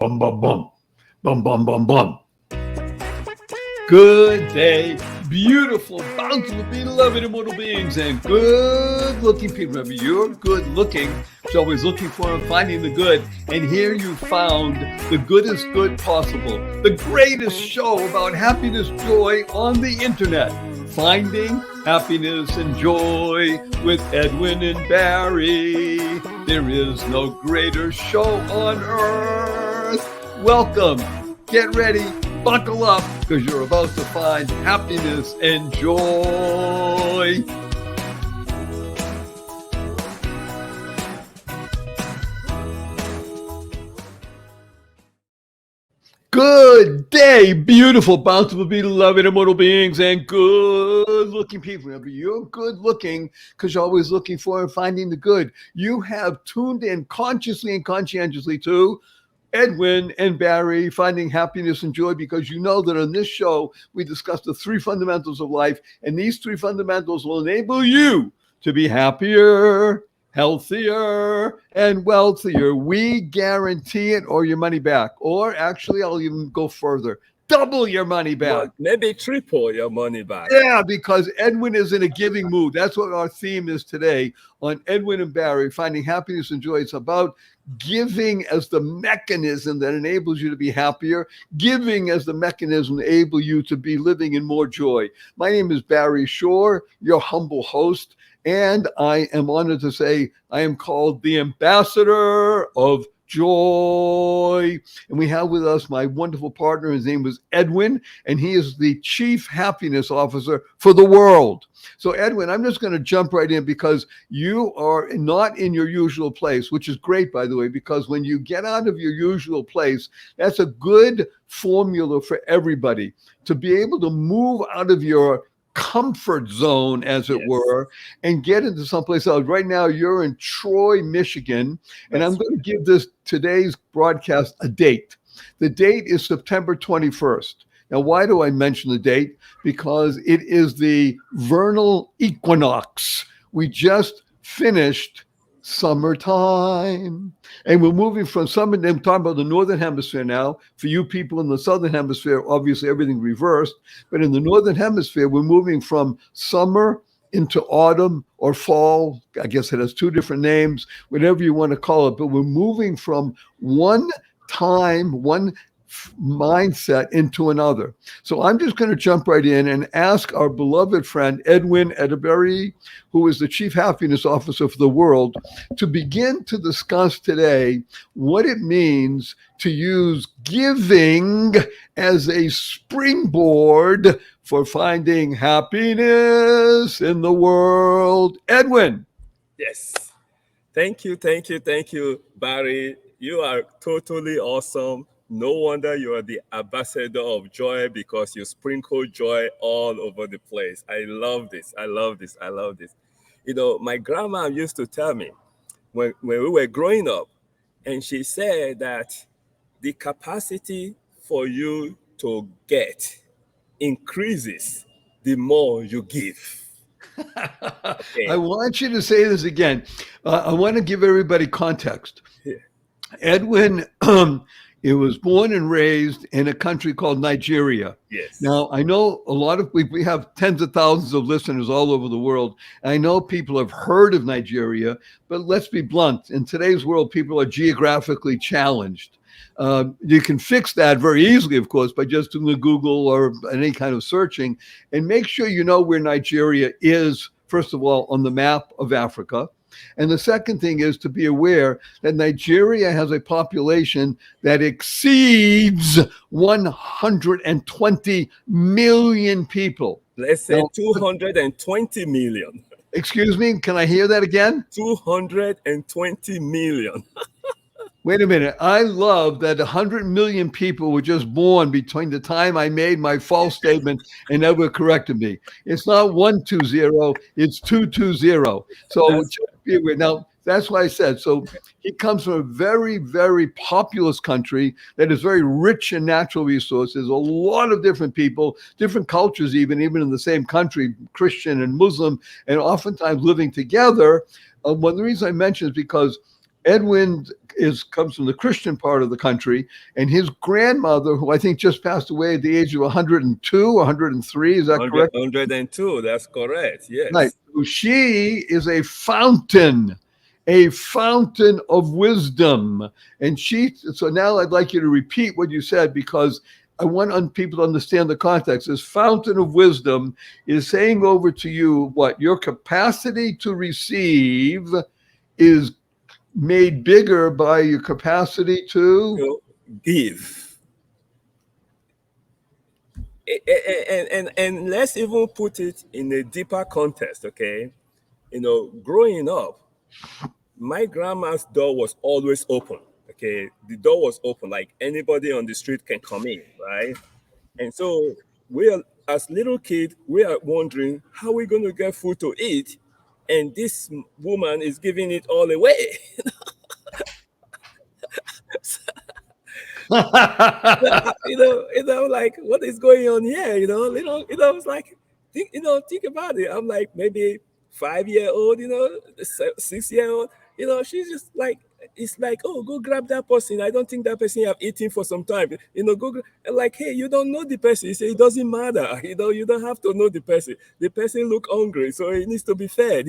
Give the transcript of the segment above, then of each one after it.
Bum, bum, bum. Bum, bum, bum, bum. Good day, beautiful, bountiful, beloved, immortal beings, and good looking people. Remember, you're good looking, so always looking for and finding the good. And here you found the goodest good possible, the greatest show about happiness, joy on the internet. Finding happiness and joy with Edwin and Barry. There is no greater show on earth. Welcome. Get ready. Buckle up because you're about to find happiness and joy. Good day, beautiful, bountiful, beloved, immortal beings, and good-looking people. Remember, you're good-looking because you're always looking for and finding the good. You have tuned in consciously and conscientiously to Edwin and Barry, finding happiness and joy, because you know that on this show, we discuss the three fundamentals of life, and these three fundamentals will enable you to be happier, healthier, and wealthier. We guarantee it, or your money back. Or actually, I'll even go further. Double your money back. Well, maybe triple your money back. Yeah, because Edwin is in a giving mood. That's what our theme is today on Edwin and Barry, finding happiness and joy. It's about giving as the mechanism that enables you to be happier, giving as the mechanism to enable you to be living in more joy. My name is Barry Shore, your humble host, and I am honored to say I am called the ambassador of joy. And we have with us my wonderful partner. His name was Edwin, and he is the Chief Happiness Officer for the world. So, Edwin, I'm just going to jump right in because you are not in your usual place, which is great, by the way, because when you get out of your usual place, that's a good formula for everybody to be able to move out of your comfort zone, as it were, and get into someplace else. Right now, you're in Troy, Michigan, and I'm going to give today's broadcast a date. The date is September 21st. Now, why do I mention the date? Because it is the vernal equinox. We just finished summertime, and we're moving from summer. I'm talking about the northern hemisphere now. For you people in the southern hemisphere, obviously everything reversed, but in the northern hemisphere, we're moving from summer into autumn or fall. I guess it has two different names, whatever you want to call it, but we're moving from one mindset into another. So I'm just going to jump right in and ask our beloved friend Edwin Edberry, who is the Chief Happiness Officer for the world, to begin to discuss today what it means to use giving as a springboard for finding happiness in the world. Edwin. Yes. Thank you, Barry. You are totally awesome. No wonder you are the ambassador of joy, because you sprinkle joy all over the place. I love this. You know, my grandma used to tell me when we were growing up, and she said that the capacity for you to get increases the more you give. Okay. I want you to say this again. I want to give everybody context. Yeah. Edwin it was born and raised in a country called Nigeria. Yes. Now, I know a lot of we have tens of thousands of listeners all over the world. I know people have heard of Nigeria, but let's be blunt. In today's world, people are geographically challenged. You can fix that very easily, of course, by just doing a Google or any kind of searching, and make sure you know where Nigeria is, first of all, on the map of Africa. And the second thing is to be aware that Nigeria has a population that exceeds 120 million people. Let's say 220 million. Excuse me, can I hear that again? 220 million. Wait a minute. I love that 100 million people were just born between the time I made my false statement and Edwin corrected me. It's not 120, it's 220. So now that's why I said, so he comes from a very, very populous country that is very rich in natural resources, a lot of different people, different cultures, even in the same country, Christian and Muslim, and oftentimes living together. One of the reasons I mention is because Edwin comes from the Christian part of the country, and his grandmother, who I think just passed away at the age of 102 or 103, is that 100, correct? 102. That's correct. Right. Yes. So she is a fountain of wisdom. And so now I'd like you to repeat what you said because I want people to understand the context. This fountain of wisdom is saying over to you what your capacity to receive is made bigger by your capacity to. To give. And let's even put it in a deeper context, okay? Growing up, my grandma's door was always open. Okay, the door was open, like anybody on the street can come in, right? And so we are, as little kid, we are wondering how we going to get food to eat, and this woman is giving it all away. Like what is going on here? It's like think about it. I'm like maybe 5 year old, 6 year old. She's just like it's like, oh, go grab that person. I don't think that person have eaten for some time. And like, hey, you don't know the person. You say it doesn't matter. You don't have to know the person. The person look hungry, so it needs to be fed.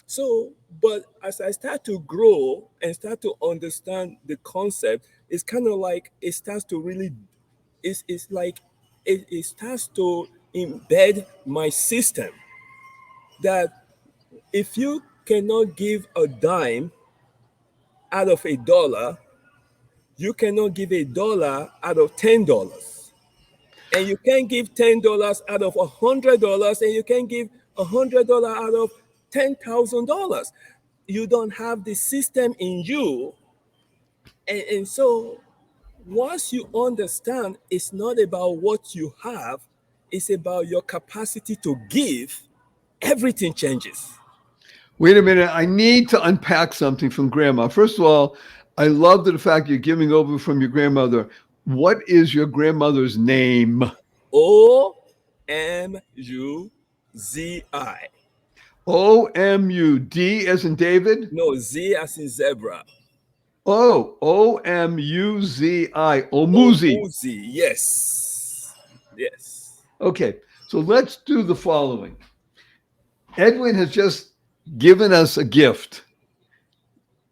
So, but as I start to grow and start to understand the concept, it's kind of like it starts to really, it's like it starts to embed my system that if you cannot give a dime out of $1, you cannot give $1 out of $10. And you can't give $10 out of $100, and you can't give $100 out of $10,000. You don't have the system in you. And so once you understand it's not about what you have, it's about your capacity to give, everything changes. Wait a minute. I need to unpack something from grandma. First of all, I love the fact you're giving over from your grandmother. What is your grandmother's name? OMUZI. OMUD as in David? No, Z as in zebra. Oh, OMUZI. Omuzi. Omuzi. Yes. Yes. Okay, so let's do the following. Edwin has just given us a gift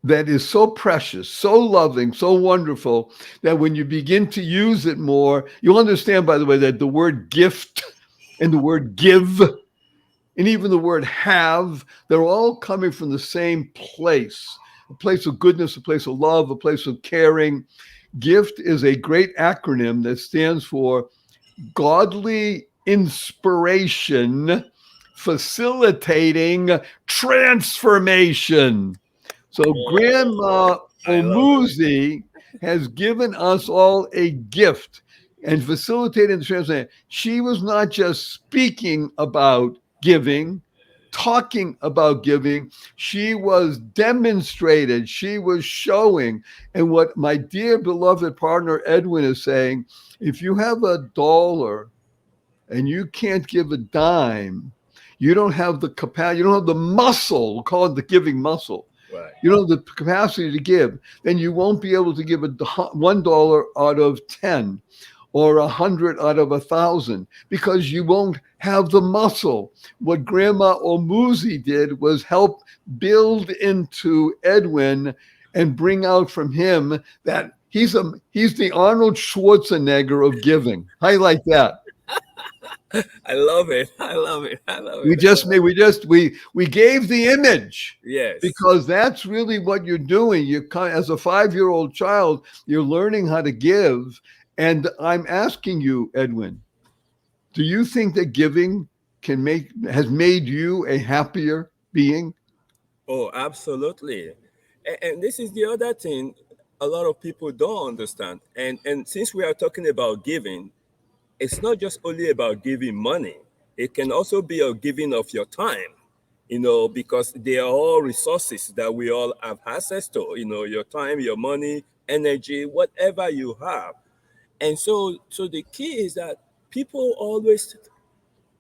that is so precious, so loving, so wonderful that when you begin to use it more, you'll understand, by the way, that the word gift and the word give and even the word have, they're all coming from the same place, a place of goodness, a place of love, a place of caring. GIFT is a great acronym that stands for godly inspiration facilitating transformation. So Grandma I love it. Omuzi has given us all a gift and facilitating the transformation. She was not just speaking about giving, talking about giving, she was demonstrated, she was showing. And what my dear beloved partner Edwin is saying, if you have $1 and you can't give a dime, you don't have the capacity, you don't have the muscle, we'll call it the giving muscle. Right. You don't have the capacity to give, then you won't be able to give $1 out of 10 or 100 out of 1,000 because you won't have the muscle. What Grandma Omuzi did was help build into Edwin and bring out from him that he's the Arnold Schwarzenegger of giving. How you like that? I love it. I love it. I love We it. just made we gave the image Yes. because that's really what you're doing. You as a 5-year-old child, you're learning how to give. And I'm asking you, Edwin, do you think that giving has made you a happier being? Oh, absolutely. And this is the other thing a lot of people don't understand. And since we are talking about giving, it's not just only about giving money. It can also be a giving of your time, because they are all resources that we all have access to, your time, your money, energy, whatever you have. And so the key is that people always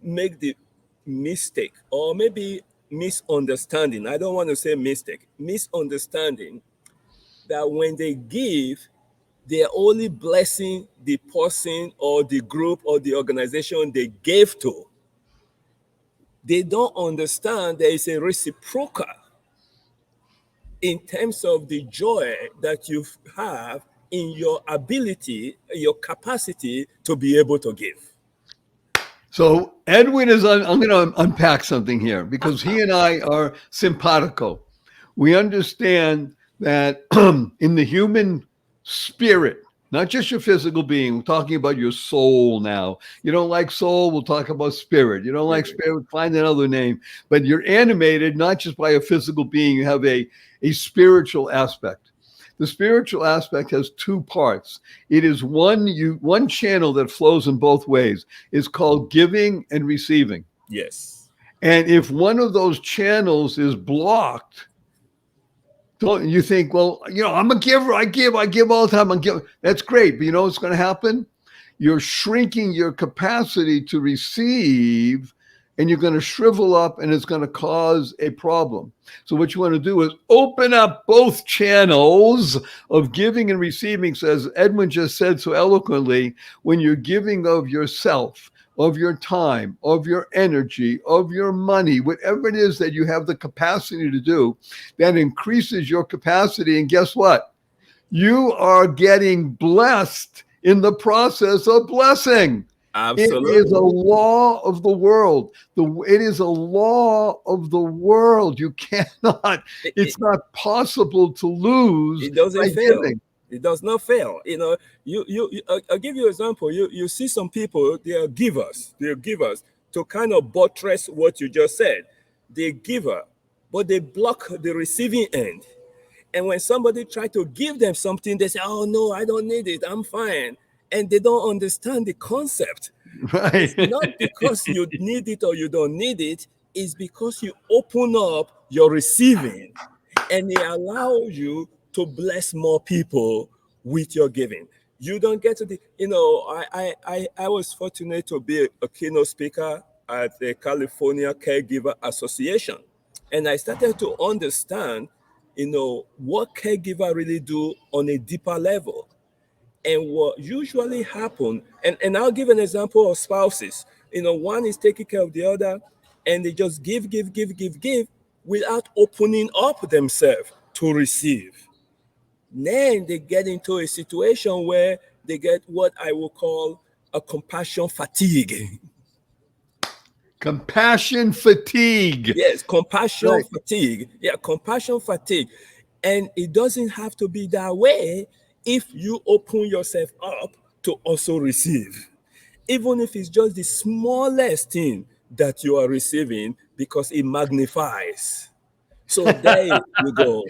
make the mistake, or maybe misunderstanding. I don't want to say mistake, misunderstanding that when they give, they're only blessing the person or the group or the organization they gave to. They don't understand there is a reciprocal in terms of the joy that you have in your ability, your capacity to be able to give. So Edwin is I'm going to unpack something here because he and I are simpatico. We understand that in the human spirit, not just your physical being, we're talking about your soul now. You don't like soul, we'll talk about spirit. You don't like spirit, find another name. But you're animated not just by a physical being, you have a spiritual aspect. The spiritual aspect has two parts. It is one channel that flows in both ways. It's called giving and receiving. Yes. And if one of those channels is blocked, don't you think, well, I'm a giver. I give all the time. That's great. But you know what's going to happen? You're shrinking your capacity to receive, and you're going to shrivel up, and it's going to cause a problem. So what you want to do is open up both channels of giving and receiving. So as Edwin just said so eloquently, when you're giving of yourself, of your time, of your energy, of your money, whatever it is that you have the capacity to do, that increases your capacity. And guess what? You are getting blessed in the process of blessing. It is a Absolutely. law of the world. It is a law of the world. You cannot, It, it, it's not possible to lose it doesn't by fail. giving. It does not fail. I'll give you an example. You see some people, they are givers. They are givers to kind of buttress what you just said. They giver, but they block the receiving end. And when somebody try to give them something, they say, "Oh no, I don't need it. I'm fine." And they don't understand the concept. Right. It's not because you need it or you don't need it. It's because you open up your receiving and it allows you to bless more people with your giving. You don't get to I was fortunate to be a keynote speaker at the California Caregiver Association. And I started to understand, what caregiver really do on a deeper level. And what usually happen, and I'll give an example of spouses. One is taking care of the other, and they just give without opening up themselves to receive. Then they get into a situation where they get what I will call a compassion fatigue. Compassion fatigue. Yes, compassion Right. fatigue. Yeah, compassion fatigue. And it doesn't have to be that way if you open yourself up to also receive. Even if it's just the smallest thing that you are receiving, because it magnifies. So there you go.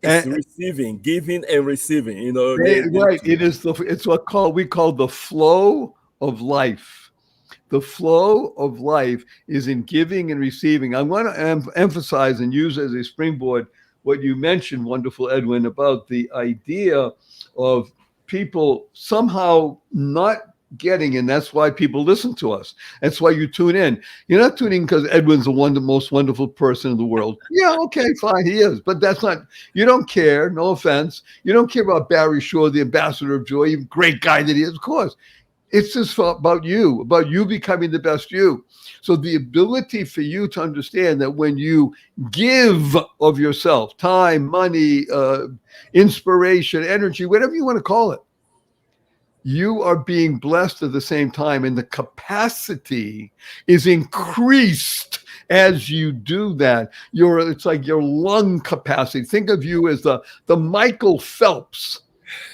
It's And receiving, giving and receiving. right. It's what we call the flow of life. The flow of life is in giving and receiving. I want to emphasize and use as a springboard what you mentioned, wonderful Edwin, about the idea of people somehow not getting, and that's why people listen to us. That's why you tune in. You're not tuning because Edwin's the most wonderful person in the world. Yeah, okay, fine, he is, but that's not. You don't care. No offense. You don't care about Barry Shore, the ambassador of joy, great guy that he is. Of course, it's just about you becoming the best you. So the ability for you to understand that when you give of yourself, time, money, inspiration, energy, whatever you want to call it, you are being blessed at the same time. And the capacity is increased as you do that. It's like your lung capacity. Think of you as the Michael Phelps.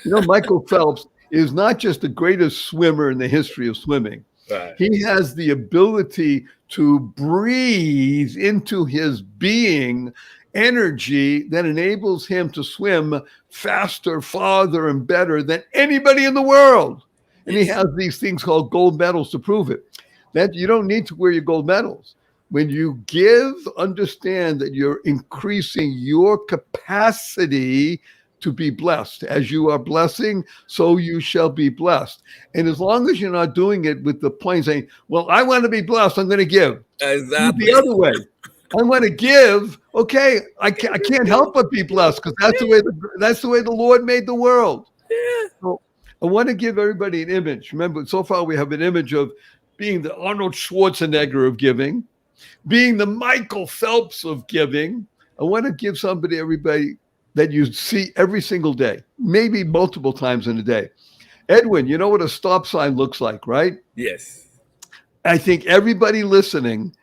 Michael Phelps is not just the greatest swimmer in the history of swimming. Right. He has the ability to breathe into his being energy that enables him to swim faster, farther, and better than anybody in the world. And he Yes. has these things called gold medals to prove it. That you don't need to wear your gold medals. When you give, understand that you're increasing your capacity to be blessed. As you are blessing, so you shall be blessed. And as long as you're not doing it with the point saying, well, I want to be blessed, I'm going to give. Do it the Exactly. other way. I want to give. Okay, I can't help but be blessed because that's the way the Lord made the world. Yeah. So I want to give everybody an image. Remember, so far we have an image of being the Arnold Schwarzenegger of giving, being the Michael Phelps of giving. I want to give everybody that you see every single day, maybe multiple times in a day. Edwin, you know what a stop sign looks like, right? Yes. I think everybody listening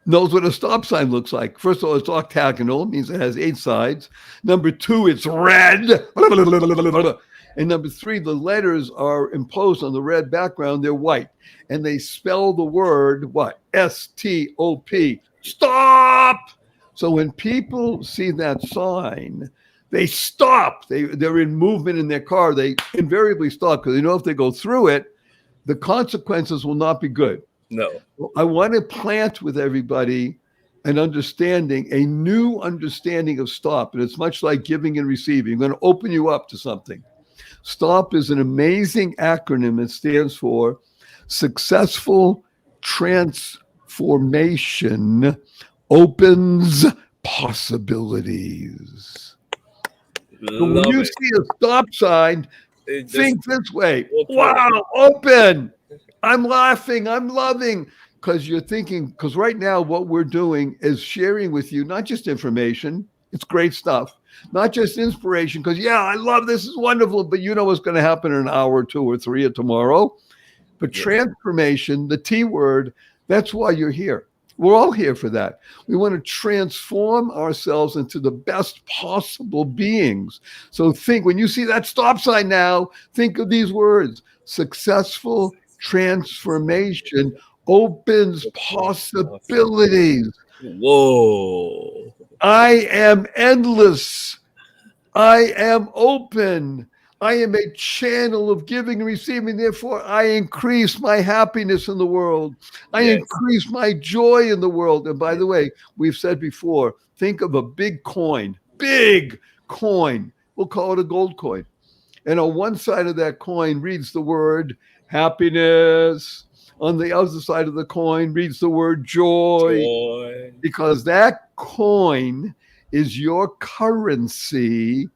knows what a stop sign looks like. First of all, it's octagonal, means it has 8 sides. Number two, it's red. And number three, the letters are imposed on the red background. They're white. And they spell the word what? STOP. Stop. So when people see that sign, they stop. They're in movement in their car. They invariably stop because they know if they go through it, the consequences will not be good. No. I want to plant with everybody a new understanding of stop. And it's much like giving and receiving. I'm going to open you up to something. STOP is an amazing acronym. It stands for Successful Transformation Opens Possibilities. So when Love you it. see a stop sign, It just think this way. open. Wow, open. I'm laughing. I'm loving. Because you're thinking, because right now what we're doing is sharing with you not just information, it's great stuff, not just inspiration, because yeah, I love this, is wonderful, but you know what's going to happen in an hour or two or three or tomorrow. But Yes. transformation, the T word, that's why you're here. We're all here for that. We want to transform ourselves into the best possible beings. So think, when you see that stop sign now, think of these words: successful transformation opens possibilities. Whoa. I am endless. I am open. I am a channel of giving and receiving. Therefore, I increase my happiness in the world. I Yes. increase my joy in the world. And by the way, we've said before, think of a big coin. We'll call it a gold coin. And on one side of that coin reads the word happiness. On the other side of the coin reads the word joy, Joy. because that coin is your currency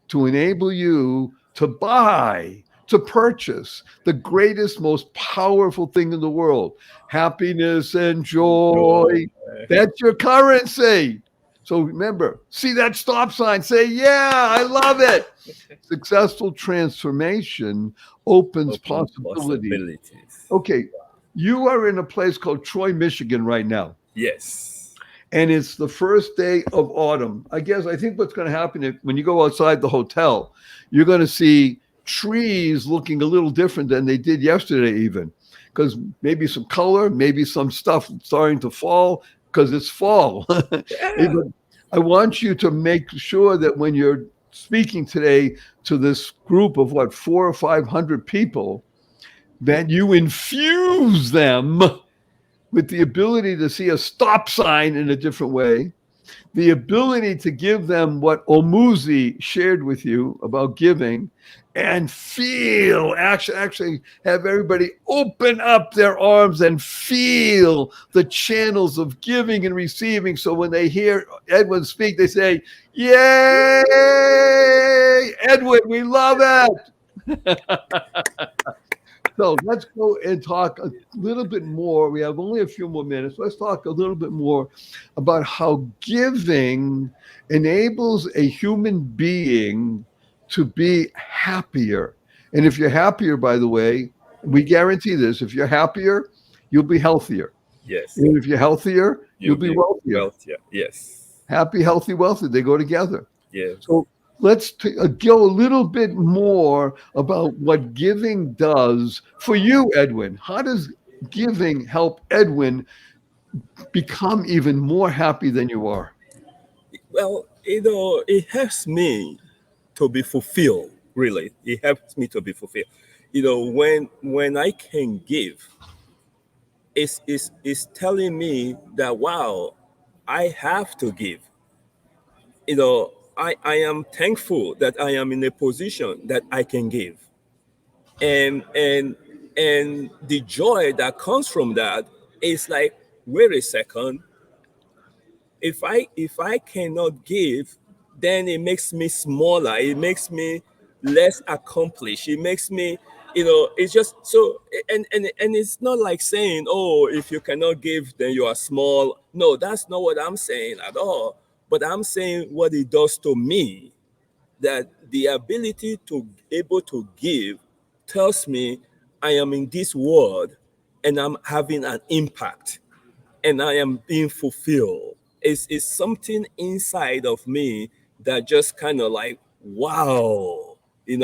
to enable you to buy, to purchase the greatest, most powerful thing in the world: happiness and joy. Joy. That's your currency. So remember, see that stop sign, say, yeah, I love it. Successful transformation opens Open possibilities. possibilities. Okay, you are in a place called Troy, Michigan right now, Yes. and it's the first day of autumn. I think what's going to happen when you go outside the hotel, you're going to see trees looking a little different than they did yesterday, even because maybe some color, maybe some stuff starting to fall because it's fall. Yeah. But I want you to make sure that when you're speaking today to this group of 400 or 500 people, that you infuse them with the ability to see a stop sign in a different way, the ability to give them what Omuzi shared with you about giving, and feel, actually have everybody open up their arms and feel the channels of giving and receiving. So when they hear Edwin speak, they say, yay, Edwin, we love it. So let's go and talk a little bit more. We have only a few more minutes. Let's talk a little bit more about how giving enables a human being to be happier. And if you're happier, by the way, we guarantee this: if you're happier, you'll be healthier. Yes. And if you're healthier, you'll You'll be be wealthier. wealthier. Yes. Happy, healthy, wealthy, they go together. Yes. So let's go a little bit more about what giving does for you, Edwin. How does giving help Edwin become even more happy than you are? Well, it helps me to be fulfilled. Really, it helps me to be fulfilled. When I can give, it's telling me that wow, I have to give. I am thankful that I am in a position that I can give, and the joy that comes from that is like, wait a second, If I cannot give, then it makes me smaller. It makes me less accomplished. It makes me, it's just so. And it's not like saying, oh, if you cannot give, then you are small. No, that's not what I'm saying at all. But I'm saying what it does to me, that the ability to able to give tells me I am in this world and I'm having an impact and I am being fulfilled. It's something inside of me that just kind of like, wow. Can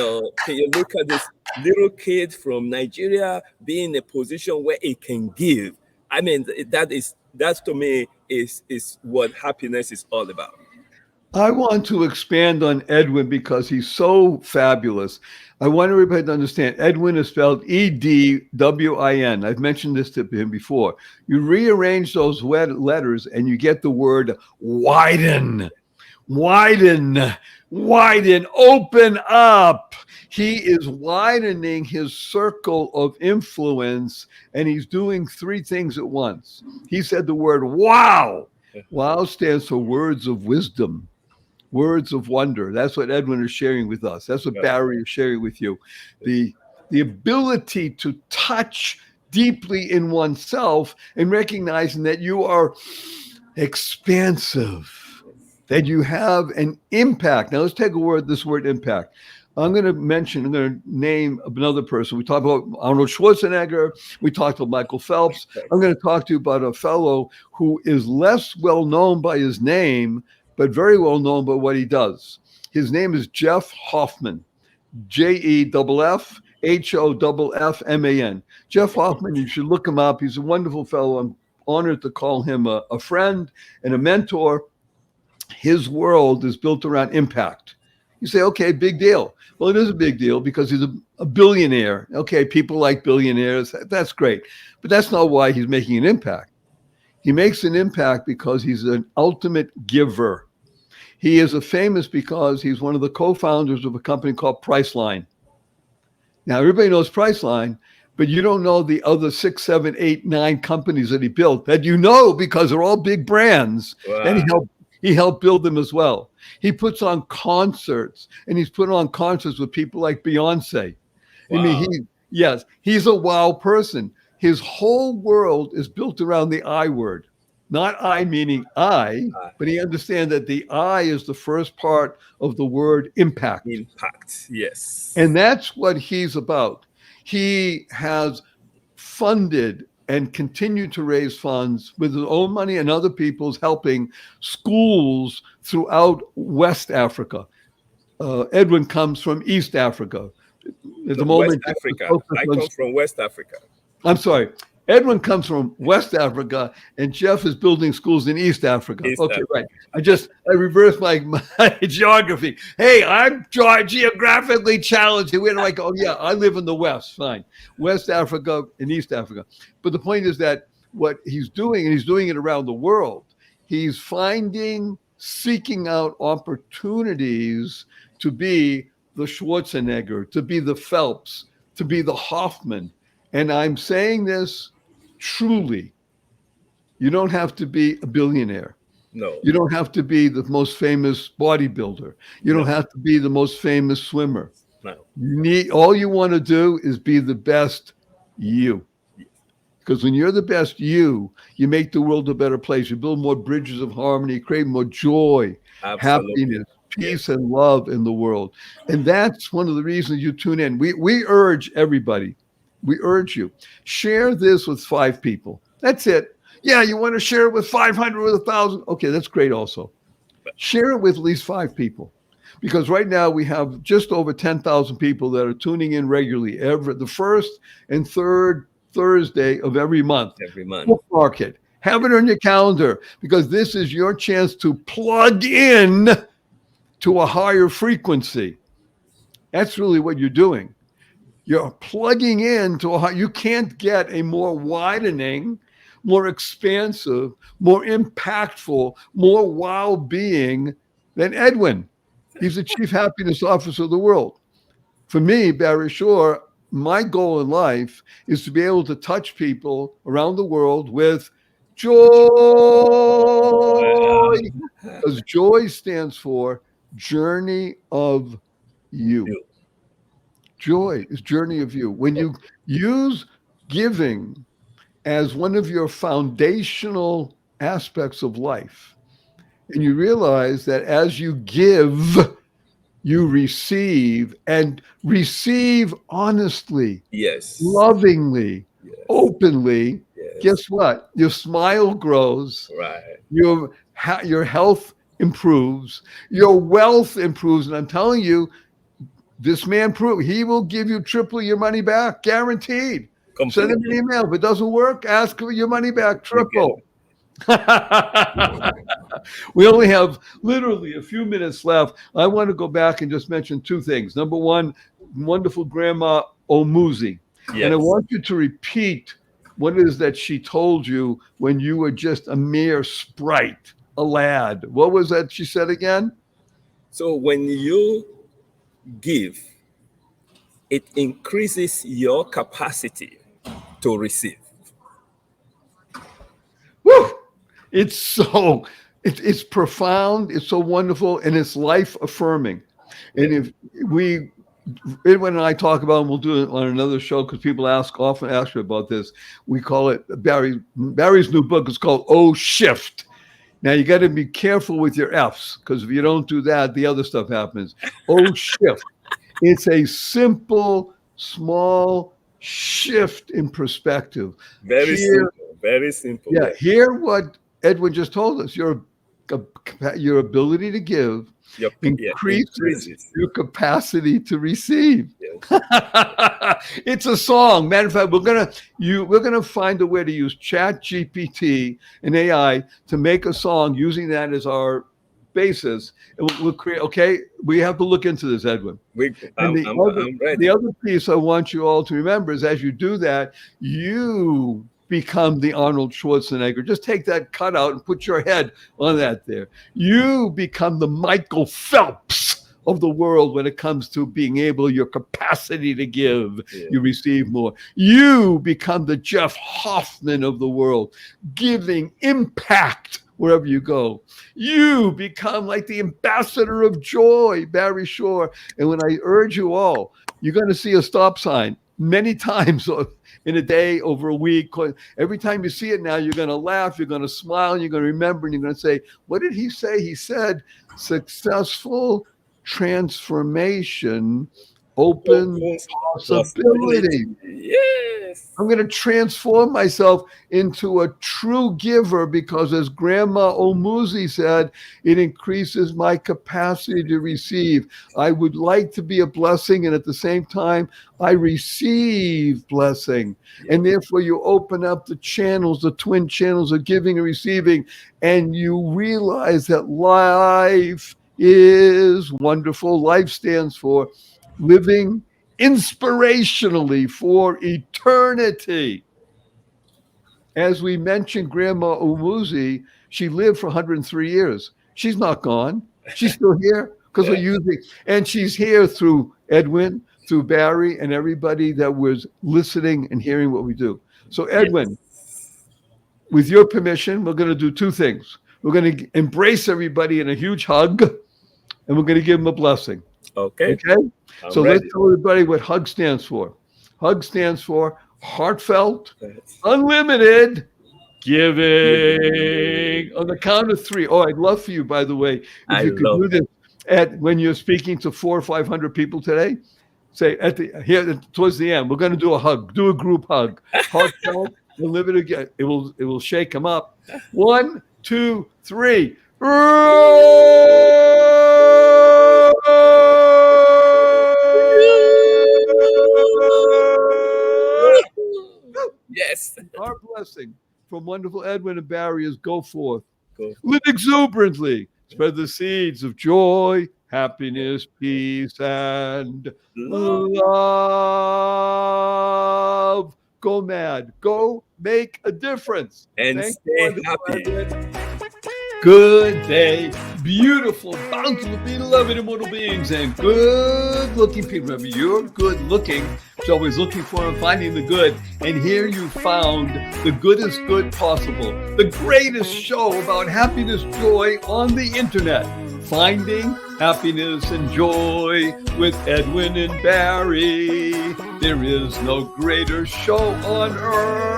you look at this little kid from Nigeria being in a position where it can give? I mean, that to me is what happiness is all about. I want to expand on Edwin because he's so fabulous. I want everybody to understand Edwin is spelled Edwin. I've mentioned this to him before. You rearrange those letters and you get the word widen, widen, widen, open up. He is widening his circle of influence and he's doing three things at once. He said the word wow. Wow stands for words of wisdom, words of wonder. That's what Edwin is sharing with us. That's what Yeah. Barry is sharing with you. The the ability to touch deeply in oneself and recognizing that you are expansive, that you have an impact. Now let's take this word impact. I'm going to name another person. We talked about Arnold Schwarzenegger. We talked about Michael Phelps. I'm going to talk to you about a fellow who is less well known by his name, but very well known by what he does. His name is Jeff Hoffman, JEFFHOFFMAN. Jeff Hoffman, you should look him up. He's a wonderful fellow. I'm honored to call him a friend and a mentor. His world is built around impact. You say, okay, big deal. Well, it is a big deal because he's a billionaire. Okay, people like billionaires. That's great. But that's not why he's making an impact. He makes an impact because he's an ultimate giver. He is a famous because he's one of the co-founders of a company called Priceline. Now, everybody knows Priceline, but you don't know the other 6, 7, 8, 9 companies that he built that you know because they're all big brands. Wow. And he helped build them as well. He puts on concerts, and he's put on concerts with people like Beyonce. Wow. I mean, he's a wow person. His whole world is built around the I word, not I meaning I, but he understands that the I is the first part of the word impact. Impact, yes. And that's what he's about. He has funded and continued to raise funds with his own money and other people's, helping schools throughout West Africa. Edwin comes from East Africa. At the moment, West Africa. I come from West Africa. I'm sorry. Edwin comes from West Africa, and Jeff is building schools in East Africa. East Okay, Africa. right. I reversed my geography. Hey, I'm geographically challenged. Where do I go? Oh, yeah, I live in the West. Fine. West Africa and East Africa. But the point is that what he's doing, and he's doing it around the world, he's seeking out opportunities to be the Schwarzenegger, to be the Phelps, to be the Hoffman. And I'm saying this truly. You don't have to be a billionaire. No. You don't have to be the most famous bodybuilder. You don't have to be the most famous swimmer. No. All you want to do is be the best you. Because when you're the best you make the world a better place. You build more bridges of harmony, create more joy, Absolutely. happiness, peace, and love in the world. And that's one of the reasons you tune in. We urge everybody. We urge you, share this with 5 people. That's it. Yeah, you want to share it with 500, with 1,000. Okay, that's great also. Share it with at least 5 people. Because right now we have just over 10,000 people that are tuning in regularly the first and third Thursday of every month. Every month. Bookmark it. Have it on your calendar because this is your chance to plug in to a higher frequency. That's really what you're doing. You're plugging into you can't get a more widening, more expansive, more impactful, more wow being than Edwin. He's the chief happiness officer of the world. For me, Barry Shore, my goal in life is to be able to touch people around the world with joy. because joy stands for journey of you. You. Joy is journey of you. When you use giving as one of your foundational aspects of life, and you realize that as you give, you receive and receive honestly, Yes. lovingly, Yes. openly, Yes. guess what? Your smile grows, Right. your health improves, your wealth improves. And I'm telling you, this man proved he will give you triple your money back, guaranteed. Send him an Completely. email. If it doesn't work, ask for your money back, You get triple. We only have literally a few minutes left. I want to go back and just mention two things. Number one, wonderful grandma Omuzi. And I yes. want you to repeat what it is that she told you when you were just a mere sprite, a lad. What was that she said again? So when you give, it increases your capacity to receive. Woo! It's so it's profound, it's so wonderful, and it's life affirming. Yeah. And if we Edwin and I talk about, and we'll do it on another show because people often ask me about this. We call it Barry's new book is called Oh Shift. Now you got to be careful with your F's because if you don't do that, the other stuff happens. Oh Shift. It's a simple, small shift in perspective. Very Here, simple. Very simple. yeah, Yeah. hear what Edwin just told us. Your ability to give Yeah. increases Increases. your capacity to receive. Yes. It's a song. Matter of fact, we're gonna find a way to use Chat GPT and AI to make a song using that as our basis. And we'll create. Okay, we have to look into this, Edwin. We, And I'm the ready. other piece I want you all to remember is as you do that, you become the Arnold Schwarzenegger. Just take that cutout and put your head on that there. You become the Michael Phelps of the world when it comes to being able, your capacity to give, Yeah. you receive more. You become the Jeff Hoffman of the world, giving impact wherever you go. You become like the ambassador of joy, Barry Shore. And when I urge you all, you're going to see a stop sign many times in a day, over a week. Every time you see it now, you're going to laugh, you're going to smile, and you're going to remember, and you're going to say, what did he say? He said, successful transformation opens Open possibility. possibility. Yes. I'm going to transform myself into a true giver because, as Grandma Omuzi said, it increases my capacity to receive. I would like to be a blessing, and at the same time, I receive blessing. Yeah. And therefore, you open up the channels, the twin channels of giving and receiving, and you realize that life is wonderful. Life stands for living inspirationally for eternity. As we mentioned, Grandma Umuzi, she lived for 103 years. She's not gone. She's still here because we're Yeah. using, and she's here through Edwin, through Barry, and everybody that was listening and hearing what we do. So, Edwin, Yes. with your permission, we're going to do two things. We're going to embrace everybody in a huge hug, and we're going to give them a blessing. Okay. Okay? I'm So let's ready. tell everybody what HUG stands for. HUG stands for heartfelt, Yes. unlimited giving. On the Giving. count of three. Oh, I'd love for you, by the way, if I you could love do this at when you're speaking to 400 or 500 people today. Say at the here towards the end, we're going to do a hug, do a group hug, heartfelt, unlimited. Again, it will shake them up. 1, 2, 3. Yes. Our blessing from wonderful Edwin and Barry is go forth, Go. live exuberantly, spread the seeds of joy, happiness, peace, and Love love. Go mad, go make a difference. and Thank you, stay wonderful happy. Edwin. Good day. beautiful, bountiful, beloved, immortal beings, and good-looking people. Remember, you're good-looking, so always looking for and finding the good. And here you found the goodest good possible, the greatest show about happiness, joy on the internet. Finding happiness and joy with Edwin and Barry. There is no greater show on earth.